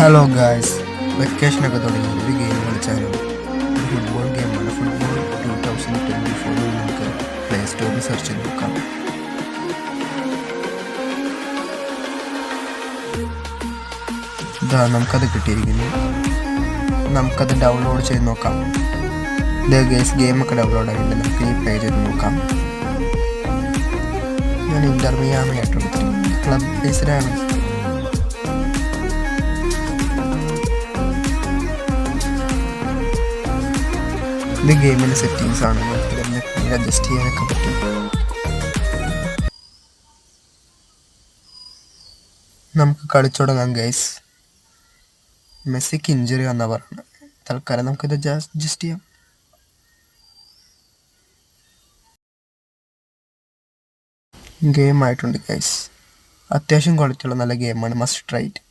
Hello guys, വെക്കേഷനൊക്കെ തുടങ്ങി ഒരു ഗെയിം കളിച്ചാലും ഒരു ഫുട്ബോൾ ഗെയിമാണ്. ഫുട്ബോൾ 2024 നമുക്ക് പ്ലേ സ്റ്റോറിൽ സെർച്ച് ചെയ്ത് നോക്കാം. ഇതാ നമുക്കത് കിട്ടിയിരിക്കുന്നു. നമുക്കത് ഡൗൺലോഡ് ചെയ്ത് നോക്കാം. ഇത് ഗെയിമൊക്കെ ഡൗൺലോഡ് ആയിട്ടുണ്ട്. നമുക്ക് ഈ പ്ലേ ചെയ്ത് നോക്കാം. ഞാൻ ഇന്റർമിയാമി ആയിട്ട് ക്ലബ് ബേസ്ഡാണ്. ഇത് ഗെയിമിൻ്റെ സെറ്റിങ്സ് ആണ്. നമുക്ക് അഡ്ജസ്റ്റ് ചെയ്യാനൊക്കെ പറ്റും. നമുക്ക് കളിച്ചു തുടങ്ങാം ഗൈസ്. മെസ്സിക്ക് ഇഞ്ചുറി വന്നാ പറഞ്ഞത്. തൽക്കാലം നമുക്കിത് അഡ്ജസ്റ്റ് ചെയ്യാം. ഗെയിം ആയിട്ടുണ്ട് ഗൈസ്. അത്യാവശ്യം ക്വാളിറ്റിയുള്ള നല്ല ഗെയിമാണ്. Must try it.